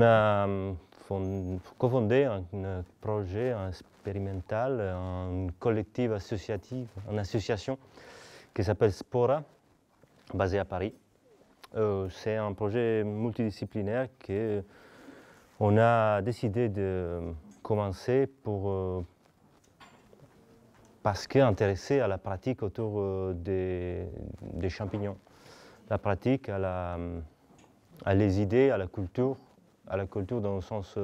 On a cofondé un projet expérimental, une collective associative, une association qui s'appelle Spora, basée à Paris. C'est un projet multidisciplinaire qu'on a décidé de commencer parce qu'on est intéressé à la pratique autour des champignons. La pratique à les idées, à la culture dans le sens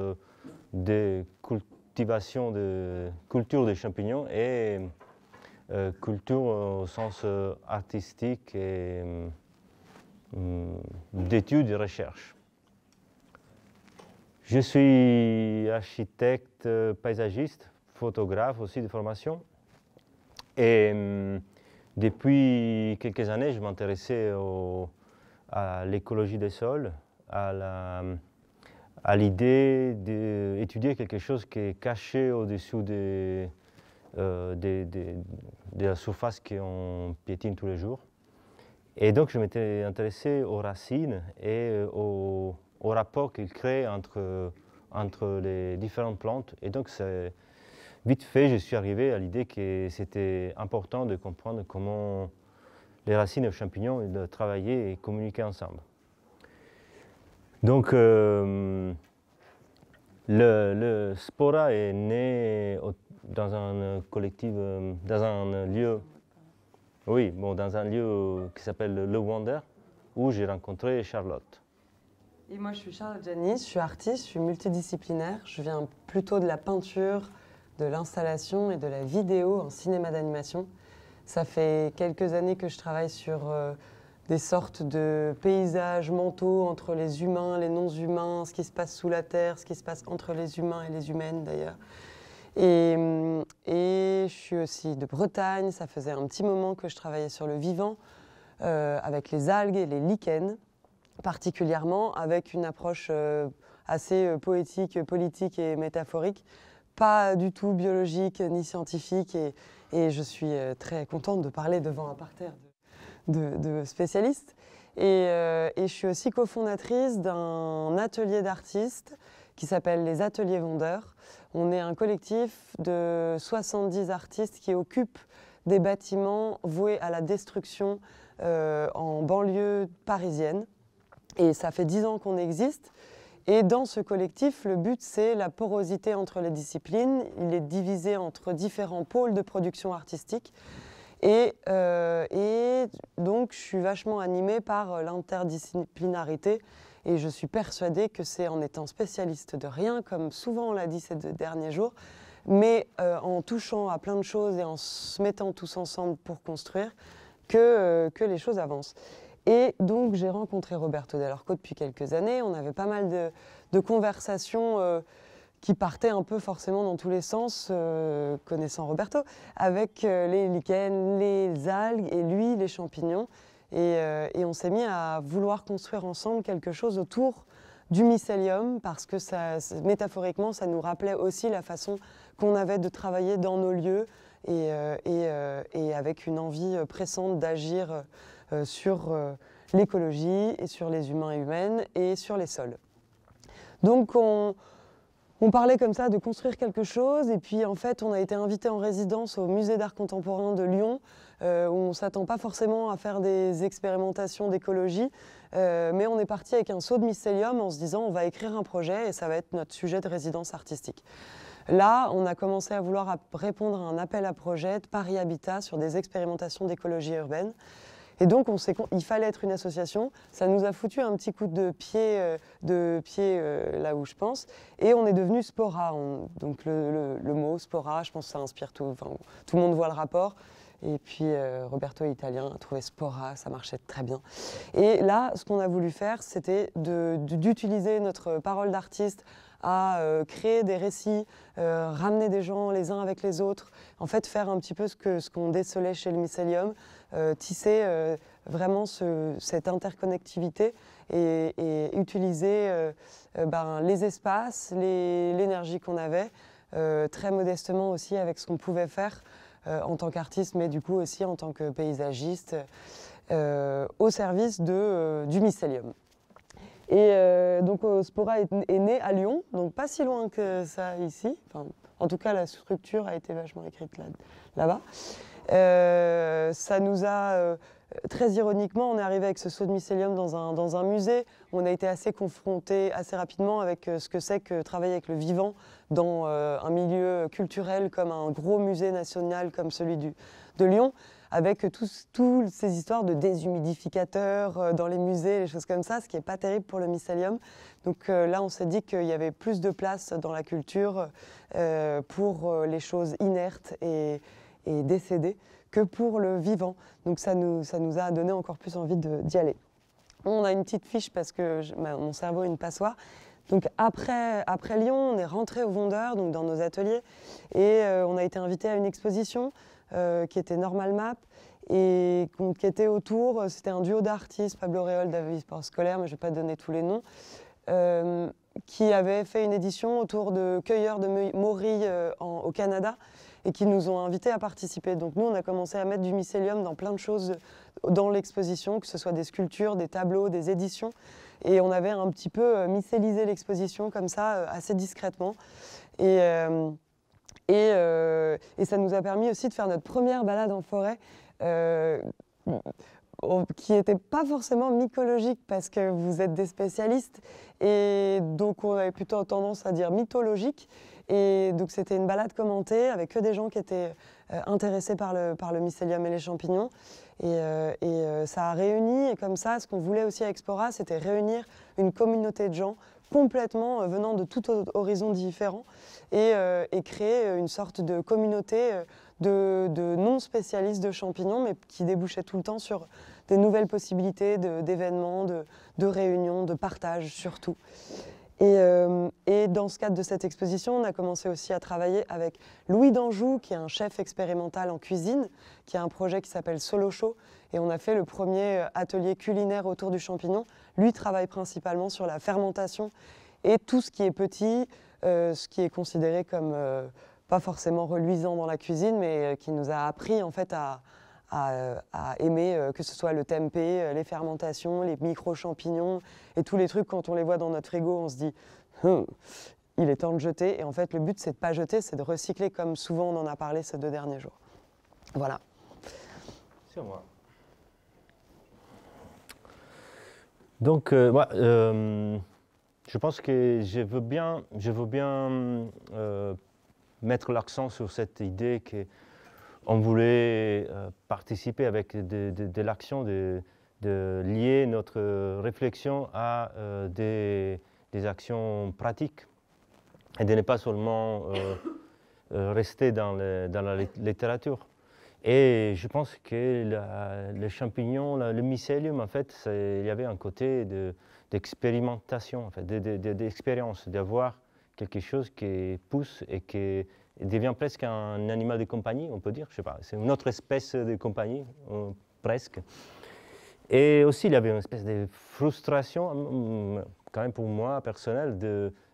de cultivation, de culture des champignons et culture au sens artistique et d'études et recherche. Je suis architecte, paysagiste, photographe aussi de formation. Et depuis quelques années, je m'intéressais à l'écologie des sols, à l'idée d'étudier quelque chose qui est caché au-dessous de la surface qu'on piétine tous les jours. Et donc, je m'étais intéressé aux racines et au rapport qu'ils créent entre les différentes plantes. Et donc, vite fait, je suis arrivé à l'idée que c'était important de comprendre comment les racines et les champignons travaillaient et communiquaient ensemble. Donc, le Spora est né dans un collectif, dans un lieu, oui, bon, dans un lieu qui s'appelle Le Wonder, où j'ai rencontré Charlotte. Et moi, je suis Charlotte Janis, je suis artiste, je suis multidisciplinaire. Je viens plutôt de la peinture, de l'installation et de la vidéo en cinéma d'animation. Ça fait quelques années que je travaille sur des sortes de paysages mentaux entre les humains, les non-humains, ce qui se passe sous la terre, ce qui se passe entre les humains et les humaines d'ailleurs. Et je suis aussi de Bretagne, ça faisait un petit moment que je travaillais sur le vivant, avec les algues et les lichens, particulièrement avec une approche assez poétique, politique et métaphorique, pas du tout biologique ni scientifique, et je suis très contente de parler devant un parterre de spécialistes. Et je suis aussi cofondatrice d'un atelier d'artistes qui s'appelle les Ateliers Vendeurs. On est un collectif de 70 artistes qui occupent des bâtiments voués à la destruction en banlieue parisienne. Et ça fait 10 ans qu'on existe. Et dans ce collectif, le but, c'est la porosité entre les disciplines. Il est divisé entre différents pôles de production artistique. Et donc, je suis vachement animée par l'interdisciplinarité. Et je suis persuadée que c'est en étant spécialiste de rien, comme souvent on l'a dit ces 2 derniers jours, mais en touchant à plein de choses et en se mettant tous ensemble pour construire, que les choses avancent. Et donc, j'ai rencontré Roberto Dell'Orco depuis quelques années. On avait pas mal de conversations qui partaient un peu forcément dans tous les sens, connaissant Roberto, avec les lichens, les algues et lui, les champignons. Et on s'est mis à vouloir construire ensemble quelque chose autour du mycélium, parce que métaphoriquement, ça nous rappelait aussi la façon qu'on avait de travailler dans nos lieux et avec une envie pressante d'agir sur l'écologie et sur les humains et humaines et sur les sols. Donc on parlait comme ça de construire quelque chose, et puis en fait on a été invité en résidence au Musée d'art contemporain de Lyon, où on ne s'attend pas forcément à faire des expérimentations d'écologie, mais on est parti avec un seau de mycélium en se disant on va écrire un projet et ça va être notre sujet de résidence artistique. Là, on a commencé à vouloir répondre à un appel à projet de Paris Habitat sur des expérimentations d'écologie urbaine. Et donc, il fallait être une association. Ça nous a foutu un petit coup de pied, là où je pense. Et on est devenu Spora. Donc, le mot Spora, je pense que ça inspire tout. Enfin, tout le monde voit le rapport. Et puis, Roberto est italien, a trouvé Spora, ça marchait très bien. Et là, ce qu'on a voulu faire, c'était d'utiliser notre parole d'artiste à créer des récits, ramener des gens les uns avec les autres, en fait faire un petit peu ce qu'on décelait chez le mycélium, tisser vraiment cette interconnectivité et utiliser les espaces, l'énergie qu'on avait, très modestement aussi avec ce qu'on pouvait faire en tant qu'artiste, mais du coup aussi en tant que paysagiste, au service du mycélium. Et donc Spora est né à Lyon, donc pas si loin que ça ici. Enfin, en tout cas, la structure a été vachement écrite là-bas. Ça nous a, très ironiquement, on est arrivé avec ce saut de mycélium dans un musée. On a été assez confrontés assez rapidement avec ce que c'est que travailler avec le vivant dans un milieu culturel comme un gros musée national comme celui de Lyon, avec toutes ces histoires de déshumidificateurs dans les musées, les choses comme ça, ce qui n'est pas terrible pour le mycélium. Donc là, on s'est dit qu'il y avait plus de place dans la culture pour les choses inertes et décédées que pour le vivant. Donc ça nous a donné encore plus envie d'y aller. On a une petite fiche parce que mon cerveau est une passoire. Donc après Lyon, on est rentré au Vondeur, donc dans nos ateliers, et on a été invité à une exposition qui était Normal Map, et qui était autour, c'était un duo d'artistes, Pablo Réol, David Sport Scolaire, mais je ne vais pas donner tous les noms, qui avait fait une édition autour de cueilleurs de morilles au Canada, et qui nous ont invités à participer. Donc nous, on a commencé à mettre du mycélium dans plein de choses dans l'exposition, que ce soit des sculptures, des tableaux, des éditions. Et on avait un petit peu mycélisé l'exposition comme ça, assez discrètement. Et ça nous a permis aussi de faire notre première balade en forêt, qui n'était pas forcément mycologique parce que vous êtes des spécialistes. Et donc on avait plutôt tendance à dire mythologique. Et donc c'était une balade commentée avec que des gens qui étaient intéressés par le mycélium et les champignons. Et ça a réuni, et comme ça, ce qu'on voulait aussi à Expora, c'était réunir une communauté de gens complètement venant de tout horizon différent et créer une sorte de communauté de non-spécialistes de champignons, mais qui débouchait tout le temps sur des nouvelles possibilités d'événements, de réunions, de partage surtout. Et dans ce cadre de cette exposition, on a commencé aussi à travailler avec Louis d'Anjou, qui est un chef expérimental en cuisine, qui a un projet qui s'appelle Solo Show. Et on a fait le premier atelier culinaire autour du champignon. Lui travaille principalement sur la fermentation et tout ce qui est petit, ce qui est considéré comme pas forcément reluisant dans la cuisine, mais qui nous a appris en fait à aimer que ce soit le tempeh, les fermentations, les micro-champignons et tous les trucs. Quand on les voit dans notre frigo, on se dit il est temps de jeter. Et en fait, le but, c'est de ne pas jeter, c'est de recycler, comme souvent on en a parlé ces 2 derniers jours. Voilà. Sur moi. Donc, je pense que je veux bien mettre l'accent sur cette idée qu'on voulait participer avec de l'action, de lier notre réflexion à des actions pratiques et de ne pas seulement rester dans la littérature. Et je pense que les champignons, le mycélium, en fait, il y avait un côté d'expérimentation, en fait, d'expérience, d'avoir quelque chose qui pousse et qui devient presque un animal de compagnie, on peut dire, je sais pas, c'est une autre espèce de compagnie, presque. Et aussi, il y avait une espèce de frustration, quand même pour moi, personnelle,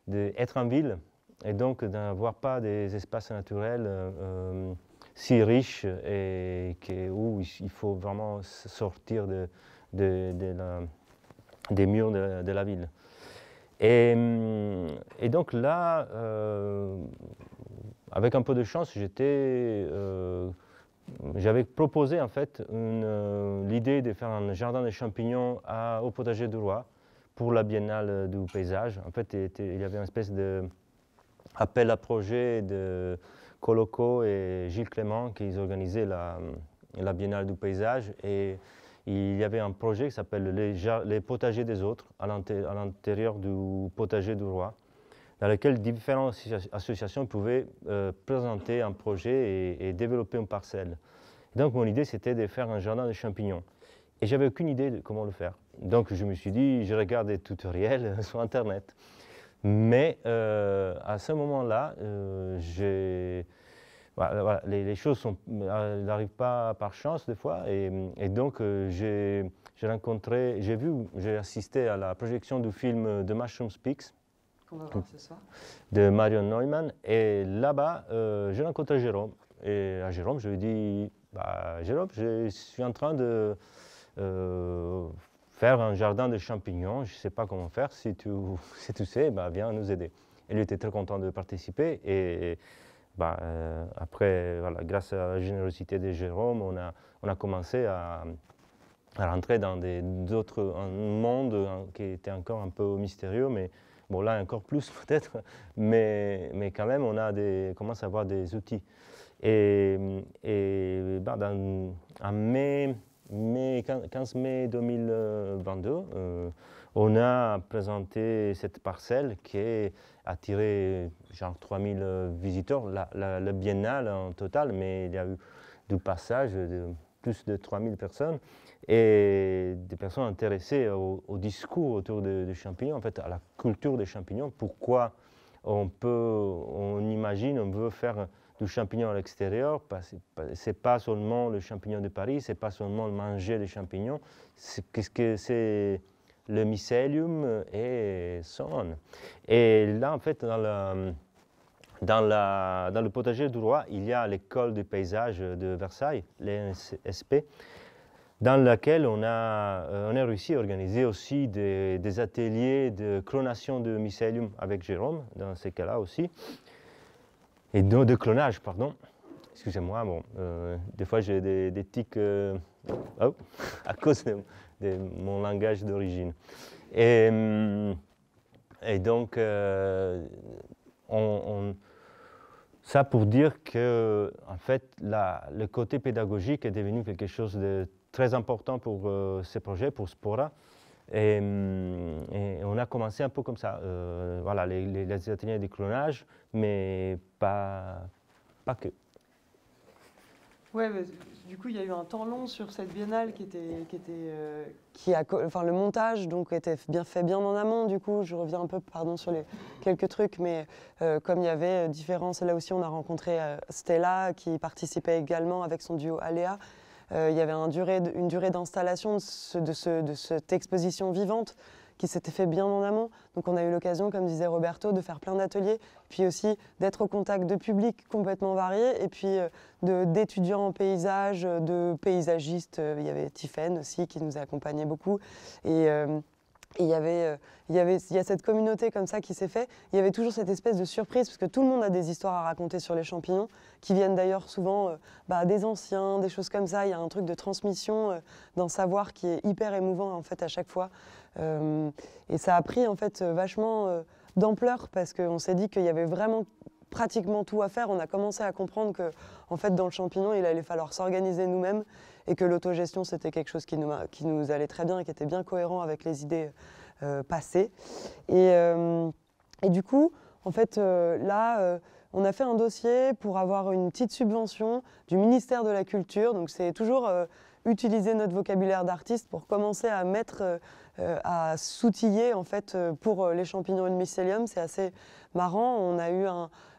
d'être en ville et donc d'avoir pas des espaces naturels si riches et où il faut vraiment sortir des murs de la ville. Et donc là, avec un peu de chance, j'avais proposé en fait l'idée de faire un jardin de champignons au potager du Roi pour la Biennale du paysage. En fait, il y avait une espèce d'appel à projet de Coloco et Gilles Clément qui organisaient la Biennale du paysage. Et il y avait un projet qui s'appelle les potagers des autres à l'intérieur du potager du Roi, dans lequel différentes associations pouvaient présenter un projet et développer une parcelle. Et donc mon idée, c'était de faire un jardin de champignons. Et j'avais aucune idée de comment le faire. Donc je me suis dit, je regarde des tutoriels sur Internet. Mais à ce moment-là, voilà, les choses n'arrivent pas par chance des fois. Et donc j'ai assisté à la projection du film The Mushroom Speaks, qu'on va voir ce soir, de Marion Neumann. Et là-bas, j'ai rencontré Jérôme. Et à Jérôme, je lui ai dit, Jérôme, je suis en train de faire un jardin de champignons. Je ne sais pas comment faire. Si tu sais, bah, viens nous aider. Et lui était très content de participer. Et bah, après, voilà, grâce à la générosité de Jérôme, on a commencé à rentrer dans un monde qui était encore un peu mystérieux, mais bon, là encore plus peut-être, mais quand même, on commence à avoir des outils. Et bah, en 15 mai 2022, on a présenté cette parcelle qui a attiré genre 3000 visiteurs, la biennale en total, mais il y a eu du passage de plus de 3000 personnes et des personnes intéressées au discours autour des champignons, en fait à la culture des champignons, pourquoi on imagine, on veut faire du champignon à l'extérieur, c'est pas seulement le champignon de Paris, c'est pas seulement manger les champignons, qu'est-ce que c'est le mycélium et so on. Et là, en fait, dans le potager du roi, il y a l'école du paysage de Versailles, l'ESP, dans laquelle on a réussi à organiser aussi des ateliers de clonation de mycélium avec Jérôme, dans ces cas-là aussi. Et de clonage, pardon. Excusez-moi, bon, des fois j'ai des tics à cause de mon langage d'origine. Et donc, ça pour dire que, en fait, le côté pédagogique est devenu quelque chose de très important pour ces projets, pour Spora. Et on a commencé un peu comme ça, voilà, les ateliers de clonage, mais pas que. Ouais, mais, du coup, il y a eu un temps long sur cette biennale enfin, le montage donc était fait bien en amont. Du coup, je reviens un peu, pardon, sur les quelques trucs, mais comme il y avait différents, là aussi, on a rencontré Stella qui participait également avec son duo Aléa. Il y avait une durée d'installation de cette exposition vivante qui s'était fait bien en amont. Donc on a eu l'occasion, comme disait Roberto, de faire plein d'ateliers, puis aussi d'être au contact de publics complètement variés, et puis d'étudiants en paysage, de paysagistes. Il y avait Tiffaine aussi qui nous a accompagnés beaucoup. Et il y a cette communauté comme ça qui s'est fait. Il y avait toujours cette espèce de surprise, parce que tout le monde a des histoires à raconter sur les champignons, qui viennent d'ailleurs souvent des anciens, des choses comme ça. Il y a un truc de transmission d'un savoir qui est hyper émouvant en fait à chaque fois. Et ça a pris en fait vachement d'ampleur, parce qu'on s'est dit qu'il y avait vraiment pratiquement tout à faire. On a commencé à comprendre que en fait, dans le champignon, il allait falloir s'organiser nous-mêmes, et que l'autogestion, c'était quelque chose qui nous allait très bien et qui était bien cohérent avec les idées passées. Et du coup, en fait, là, on a fait un dossier pour avoir une petite subvention du ministère de la Culture. Donc, c'est toujours utiliser notre vocabulaire d'artiste pour commencer à à s'outiller en fait, pour les champignons et le mycélium. C'est assez marrant. On a eu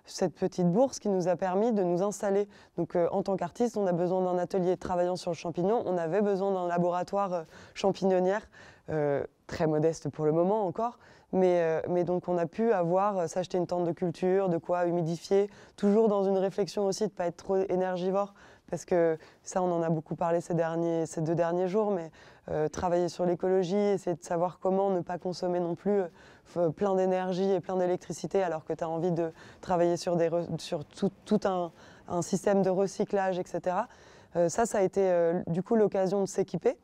cette petite bourse qui nous a permis de nous installer. Donc, en tant qu'artiste, on a besoin d'un atelier travaillant sur le champignon. On avait besoin d'un laboratoire champignon-nière, très modeste pour le moment encore. Mais donc, on a pu s'acheter une tente de culture, de quoi humidifier, toujours dans une réflexion aussi de ne pas être trop énergivore. Parce que ça, on en a beaucoup parlé ces 2 derniers jours, mais travailler sur l'écologie, essayer de savoir comment ne pas consommer non plus plein d'énergie et plein d'électricité, alors que tu as envie de travailler sur tout un système de recyclage, etc. Ça a été du coup l'occasion de s'équiper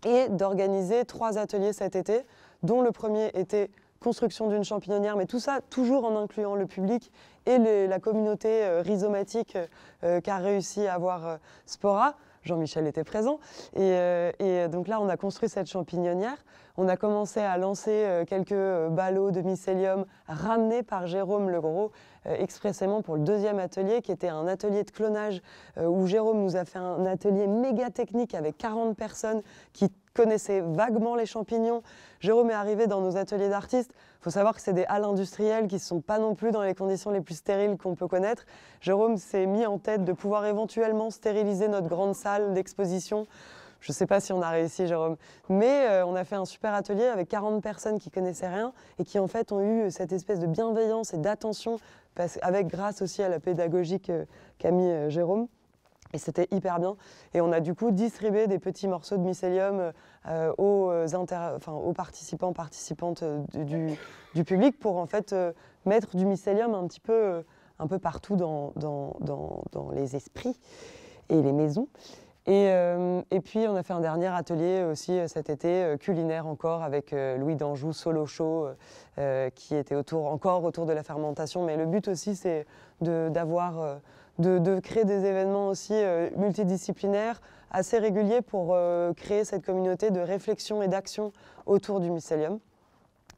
et d'organiser 3 ateliers cet été, dont le premier était construction d'une champignonnière, mais tout ça toujours en incluant le public et la communauté rhizomatique qu'a réussi à avoir Spora. Jean-Michel était présent. Et donc là, on a construit cette champignonnière. On a commencé à lancer quelques ballots de mycélium ramenés par Jérôme Legros expressément pour le 2e atelier, qui était un atelier de clonage où Jérôme nous a fait un atelier méga technique avec 40 personnes qui connaissaient vaguement les champignons. Jérôme est arrivé dans nos ateliers d'artistes. Il faut savoir que c'est des halles industrielles qui ne sont pas non plus dans les conditions les plus stériles qu'on peut connaître. Jérôme s'est mis en tête de pouvoir éventuellement stériliser notre grande salle d'exposition. Je ne sais pas si on a réussi, Jérôme, mais on a fait un super atelier avec 40 personnes qui ne connaissaient rien et qui en fait ont eu cette espèce de bienveillance et d'attention, grâce aussi à la pédagogie qu'a mis Jérôme. Et c'était hyper bien. Et on a du coup distribué des petits morceaux de mycélium aux participants, participantes du public pour en fait mettre du mycélium un peu partout dans les esprits et les maisons. Et puis on a fait un dernier atelier aussi cet été, culinaire encore, avec Louis d'Anjou, Solo Show, qui était encore autour de la fermentation. Mais le but aussi, c'est de créer des événements aussi multidisciplinaires, assez réguliers, pour créer cette communauté de réflexion et d'action autour du mycélium.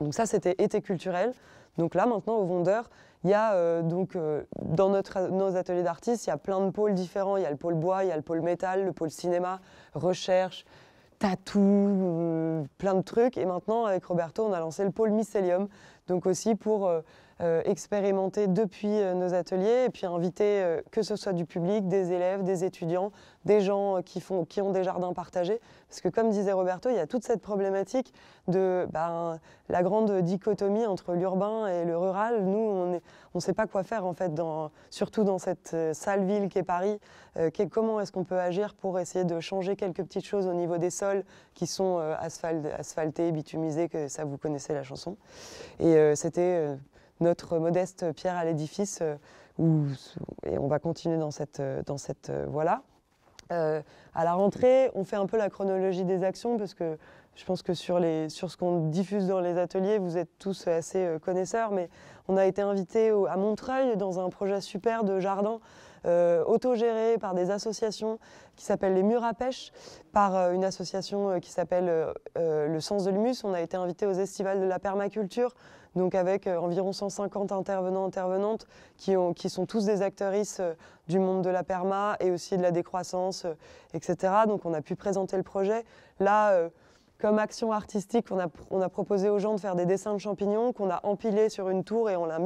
Donc ça, c'était été culturel. Donc là, maintenant, au Vondeur, il y a dans nos ateliers d'artistes, il y a plein de pôles différents. Il y a le pôle bois, il y a le pôle métal, le pôle cinéma, recherche, tatou, plein de trucs. Et maintenant, avec Roberto, on a lancé le pôle mycélium, donc aussi pour expérimenter depuis nos ateliers et puis inviter que ce soit du public, des élèves, des étudiants, des gens qui ont des jardins partagés. Parce que comme disait Roberto, il y a toute cette problématique de la grande dichotomie entre l'urbain et le rural. Nous, on ne sait pas quoi faire en fait, surtout dans cette sale ville qu'est Paris. Comment est-ce qu'on peut agir pour essayer de changer quelques petites choses au niveau des sols qui sont asphaltés, bitumisés, que ça vous connaissez la chanson. Et c'était notre modeste pierre à l'édifice et on va continuer dans cette voie-là. À la rentrée, on fait un peu la chronologie des actions parce que je pense que sur ce qu'on diffuse dans les ateliers, vous êtes tous assez connaisseurs, mais on a été invités à Montreuil dans un projet super de jardin autogéré par des associations qui s'appellent les Murs à Pêche, par une association qui s'appelle le Sens de l'Humus. On a été invités aux estivales de la permaculture, donc avec environ 150 intervenantes qui sont tous des actrices du monde de la perma et aussi de la décroissance, etc. Donc on a pu présenter le projet. Là, comme action artistique, on a proposé aux gens de faire des dessins de champignons qu'on a empilés sur une tour et on a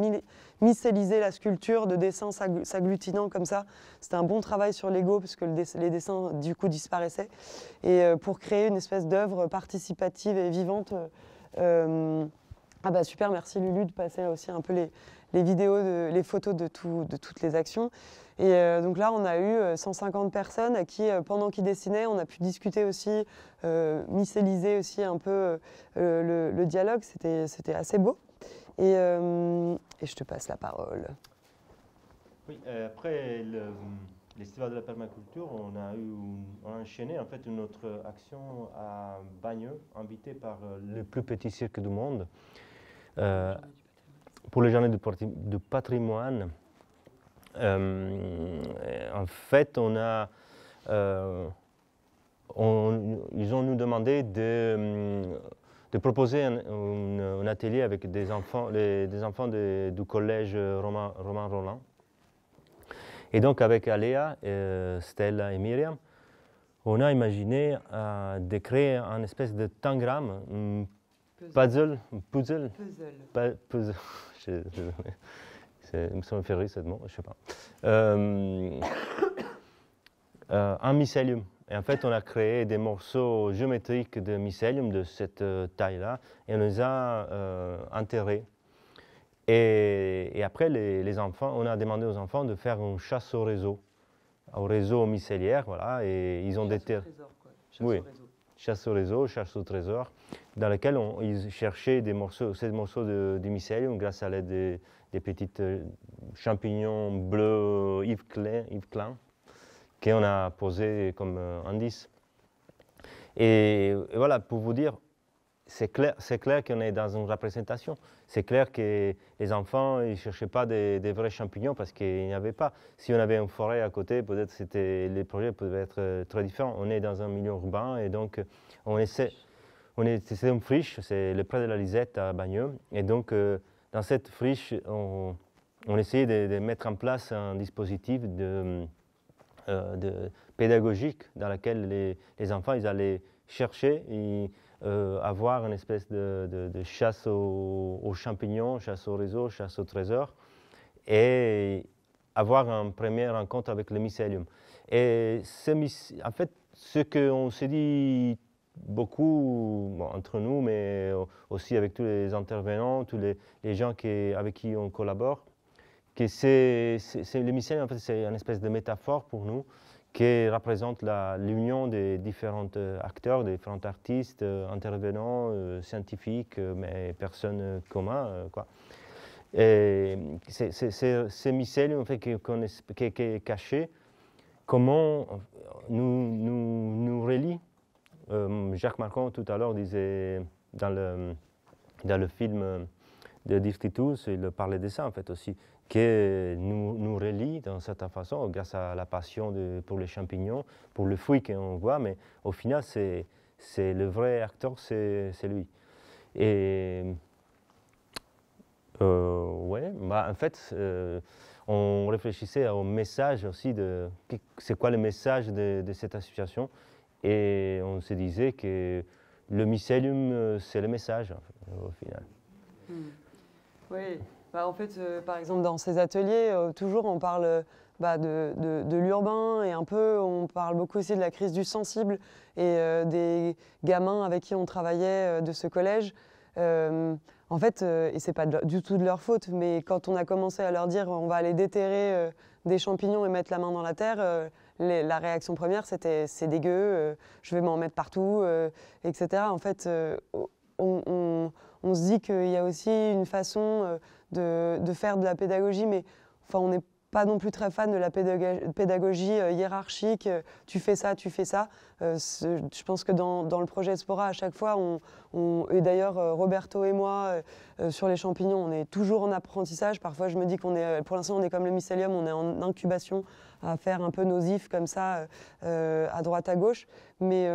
mycélisé la sculpture de dessins s'agglutinant comme ça. C'était un bon travail sur l'ego parce que les dessins du coup disparaissaient. Et pour créer une espèce d'œuvre participative et vivante. Super, merci Lulu de passer aussi un peu les vidéos, les photos de toutes les actions. Et donc là, on a eu 150 personnes à qui, pendant qu'ils dessinaient, on a pu discuter aussi, mycéliser aussi un peu le dialogue. C'était assez beau. Et je te passe la parole. Oui, après l'Estival de la permaculture, on a enchaîné en fait une autre action à Bagneux, invité par le plus petit cirque du monde. Pour les journées du patrimoine, en fait, ils ont nous demandé de proposer un atelier avec des enfants du collège Romain Roland. Et donc avec Aléa, Stella et Myriam, on a imaginé de créer un espèce de tangram, puzzle. Ça me fait rire ce mot, je ne sais pas. Un mycélium. Et en fait, on a créé des morceaux géométriques de mycélium de cette taille-là et on les a enterrés. Et après, les enfants, on a demandé aux enfants de faire une chasse au réseau mycéliaire, voilà, et ils ont des terres. Oui, chasse au réseau, chasse au trésor, dans lequel ils cherchaient ces morceaux de mycélium grâce à l'aide des petits champignons bleus Yves Klein qu'on a posés comme indice. Et voilà, pour vous dire, c'est clair qu'on est dans une représentation. C'est clair que les enfants ne cherchaient pas des vrais champignons parce qu'il n'y avait pas. Si on avait une forêt à côté, peut-être les projets pouvaient être très différents. On est dans un milieu urbain et donc c'est une friche, c'est le près de la Lisette à Bagneux. Et donc dans cette friche, on essayait de mettre en place un dispositif pédagogique dans lequel les enfants ils allaient chercher et avoir une espèce de chasse aux champignons, chasse au réseau, chasse au trésor et avoir une première rencontre avec le mycélium. Et en fait, ce qu'on s'est dit beaucoup entre nous, mais aussi avec tous les intervenants, tous les gens avec qui on collabore, que le mycélium, en fait, c'est une espèce de métaphore pour nous, qui représente l'union des différents acteurs, des différents artistes, intervenants, scientifiques, mais personnes communes, quoi. Et ce mycélium en fait, qui est caché, comment nous relie. Jacques Marcon tout à l'heure disait dans le film de Distritus, il parlait de ça en fait aussi, qui nous relie d'une certaine façon grâce à la passion pour les champignons, pour le fruit qu'on voit, mais au final c'est le vrai acteur, c'est lui. Et ouais, bah, en fait, on réfléchissait au message aussi c'est quoi le message de cette association, et on se disait que le mycélium, c'est le message au final. Oui, bah, en fait, par exemple, dans ces ateliers, toujours on parle de l'urbain et un peu, on parle beaucoup aussi de la crise du sensible et des gamins avec qui on travaillait de ce collège. En fait, et c'est pas du tout de leur faute, mais quand on a commencé à leur dire on va aller déterrer des champignons et mettre la main dans la terre, la réaction première c'était c'est dégueu, je vais m'en mettre partout, etc. En fait, on se dit qu'il y a aussi une façon de faire de la pédagogie, mais enfin, on n'est pas non plus très fan de la pédagogie hiérarchique, tu fais ça, tu fais ça. Je pense que dans le projet Spora, à chaque fois, et d'ailleurs Roberto et moi, sur les champignons, on est toujours en apprentissage. Parfois, je me dis pour l'instant, on est comme le mycélium, on est en incubation à faire un peu nos ifs comme ça, à droite, à gauche. Mais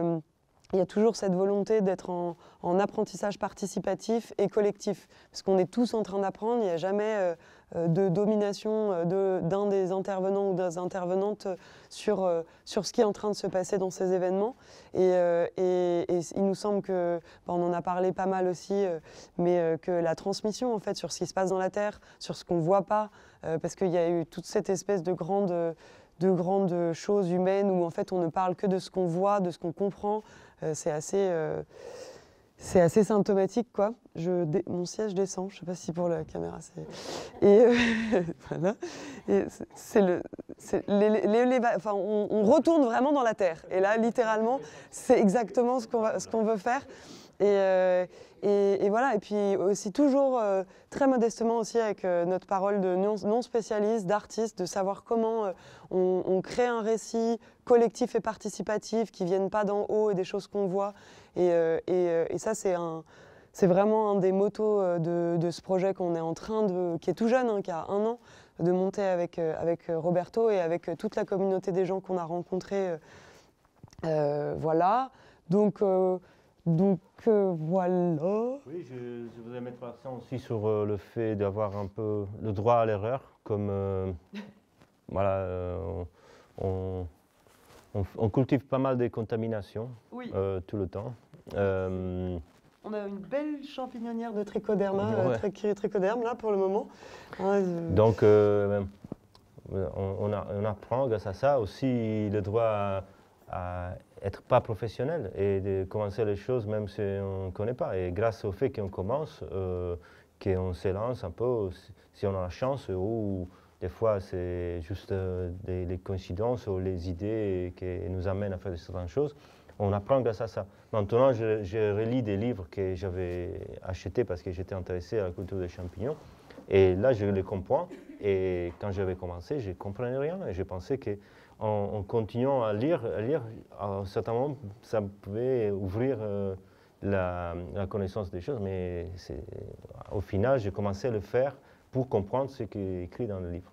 il y a toujours cette volonté d'être en apprentissage participatif et collectif, parce qu'on est tous en train d'apprendre, il n'y a jamais de domination d'un des intervenants ou des intervenantes sur ce qui est en train de se passer dans ces événements. Et il nous semble que, on en a parlé pas mal aussi, mais que la transmission en fait, sur ce qui se passe dans la Terre, sur ce qu'on ne voit pas, parce qu'il y a eu toute cette espèce de grandes choses humaines où en fait on ne parle que de ce qu'on voit, de ce qu'on comprend. C'est assez symptomatique, quoi. Mon siège descend, je ne sais pas si pour la caméra c'est... Et voilà. Et enfin, on retourne vraiment dans la terre. Et là, littéralement, c'est exactement ce qu'on veut faire. Et voilà, et puis aussi toujours très modestement aussi avec notre parole de non spécialiste, d'artiste, de savoir comment on crée un récit collectif et participatif qui ne vienne pas d'en haut et des choses qu'on voit. Et ça, c'est vraiment un des motos de ce projet qu'on est en train qui est tout jeune, hein, qui a 1 an, de monter avec Roberto et avec toute la communauté des gens qu'on a rencontrés. Voilà. Donc voilà. Oui, je voudrais mettre l'accent aussi sur le fait d'avoir un peu le droit à l'erreur, comme voilà, on cultive pas mal de contaminations, oui, tout le temps. On a une belle champignonnière de trichoderma, ouais, trichoderme là pour le moment. Donc on apprend grâce à ça aussi le droit à être pas professionnel et de commencer les choses même si on ne connaît pas. Et grâce au fait qu'on commence, qu'on s'élance un peu, si on a la chance, ou des fois c'est juste les coïncidences ou les idées qui nous amènent à faire certaines choses, on apprend grâce à ça. Maintenant, je relis des livres que j'avais achetés parce que j'étais intéressé à la culture des champignons. Et là, je les comprends. Et quand j'avais commencé, je ne comprenais rien. Et je pensais qu'en continuant à lire, à un certain moment, ça pouvait ouvrir la connaissance des choses. Mais au final, j'ai commencé à le faire pour comprendre ce qui est écrit dans le livre.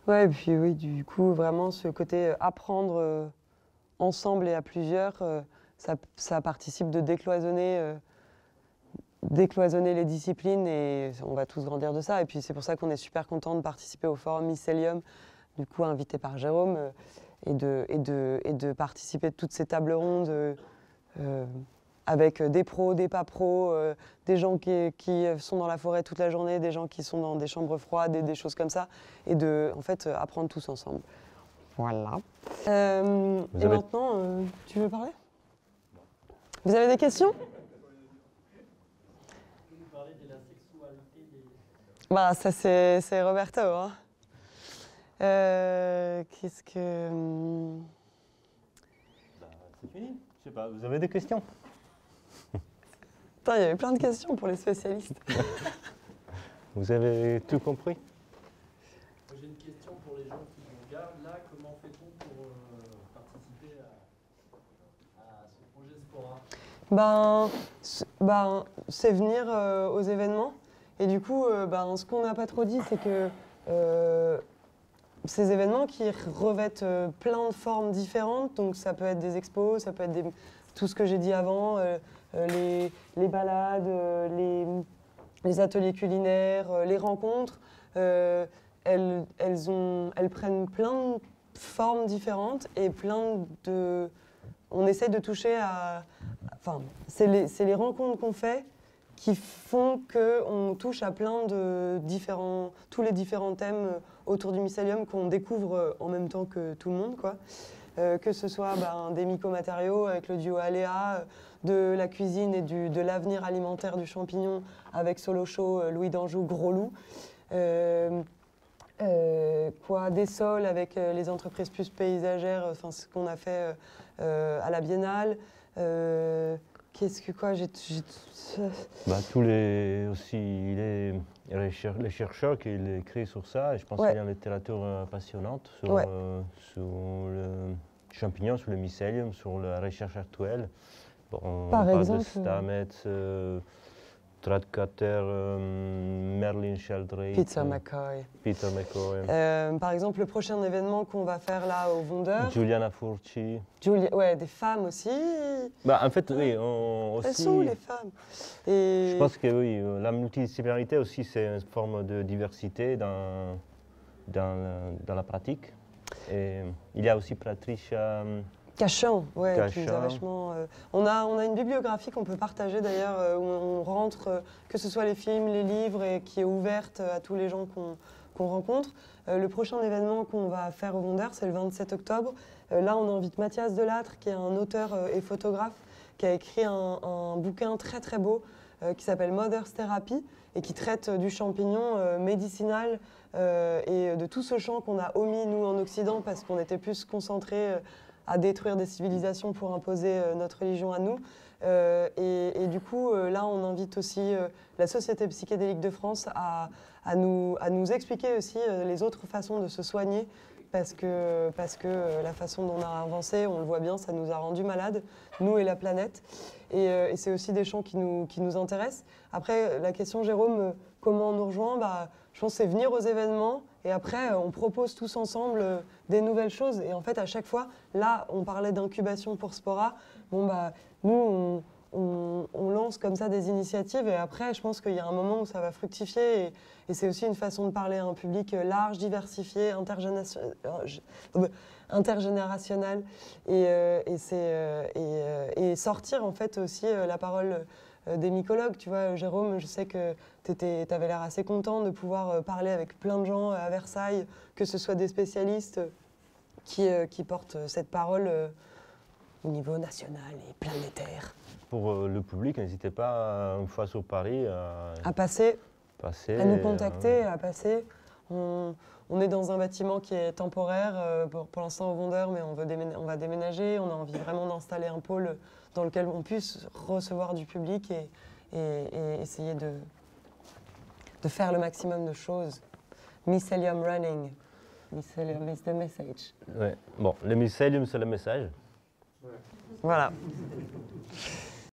Ouais, et puis oui, du coup, vraiment, ce côté apprendre ensemble et à plusieurs, ça participe de décloisonner les disciplines et on va tous grandir de ça. Et puis c'est pour ça qu'on est super content de participer au forum Mycélium, du coup invité par Jérôme, et de participer de toutes ces tables rondes avec des pros, des pas pros, des gens qui sont dans la forêt toute la journée, des gens qui sont dans des chambres froides et des choses comme ça, et de en fait apprendre tous ensemble. Voilà. Et maintenant, tu veux parler? Vous avez des questions? Bah, ça c'est Roberto. Hein. Qu'est-ce que... fini? Je sais pas, vous avez des questions? Putain, il y avait plein de questions pour les spécialistes. Vous avez tout compris? J'ai une question pour les gens qui nous regardent. Là, comment fait-on pour participer à ce projet Spora? C'est venir aux événements. Et du coup, ce qu'on n'a pas trop dit, c'est que ces événements qui revêtent plein de formes différentes, donc ça peut être des expos, ça peut être tout ce que j'ai dit avant, les balades, les ateliers culinaires, les rencontres, elles prennent plein de formes différentes et on essaie de toucher à... Enfin, c'est les rencontres qu'on fait qui font qu'on touche à plein de tous les différents thèmes autour du mycélium qu'on découvre en même temps que tout le monde, quoi. Que ce soit des mycomatériaux avec le duo Aléa, de la cuisine et de l'avenir alimentaire du champignon avec Solocho, Louis d'Anjou, Gros Loup. Des sols avec les entreprises plus paysagères, ce qu'on a fait à la Biennale. Tous les chercheurs qui écrivent sur ça, et je pense qu'il y a une littérature passionnante sur le champignon, sur le mycélium, sur la recherche actuelle. On parle de Stamets, Tradcater, Merlin Sheldrake, Peter McCoy. Par exemple, le prochain événement qu'on va faire là au Wonder. Giuliana Furci. Des femmes aussi. En fait, oui, aussi. Elles sont où les femmes? Je pense que oui, la multidisciplinarité aussi, c'est une forme de diversité dans la pratique. Et il y a aussi Patricia Cachan, qui nous a vachement... On a une bibliographie qu'on peut partager d'ailleurs, où on rentre, que ce soit les films, les livres, et qui est ouverte à tous les gens qu'on rencontre. Le prochain événement qu'on va faire au Wonder, c'est le 27 octobre. Là, on invite Mathias Delattre, qui est un auteur et photographe, qui a écrit un bouquin très très beau qui s'appelle Mother's Therapy, et qui traite du champignon médicinal et de tout ce champ qu'on a omis, nous, en Occident, parce qu'on était plus concentrés à détruire des civilisations pour imposer notre religion à nous. Et du coup, là, on invite aussi la Société psychédélique de France à nous expliquer aussi les autres façons de se soigner, parce que la façon dont on a avancé, on le voit bien, ça nous a rendus malades, nous et la planète. Et c'est aussi des champs qui nous intéressent. Après, la question, Jérôme, comment on nous rejoint? Je pense que c'est venir aux événements, et après, on propose tous ensemble des nouvelles choses. Et en fait, à chaque fois, là, on parlait d'incubation pour Spora. Nous, on lance comme ça des initiatives, et après, je pense qu'il y a un moment où ça va fructifier. Et c'est aussi une façon de parler à un public large, diversifié, intergénérationnel. Et sortir, en fait, aussi la parole des mycologues. Tu vois, Jérôme, je sais que tu avais l'air assez content de pouvoir parler avec plein de gens à Versailles, que ce soit des spécialistes qui portent cette parole au niveau national et planétaire. Pour le public, n'hésitez pas, une fois sur Paris, à passer, à nous contacter, à passer. On est dans un bâtiment qui est temporaire pour l'instant au Wonder, mais on va déménager. On a envie vraiment d'installer un pôle dans lequel on puisse recevoir du public et essayer de faire le maximum de choses. Mycelium running. Mycelium is the message. Ouais. Bon, le mycelium, c'est le message. Voilà.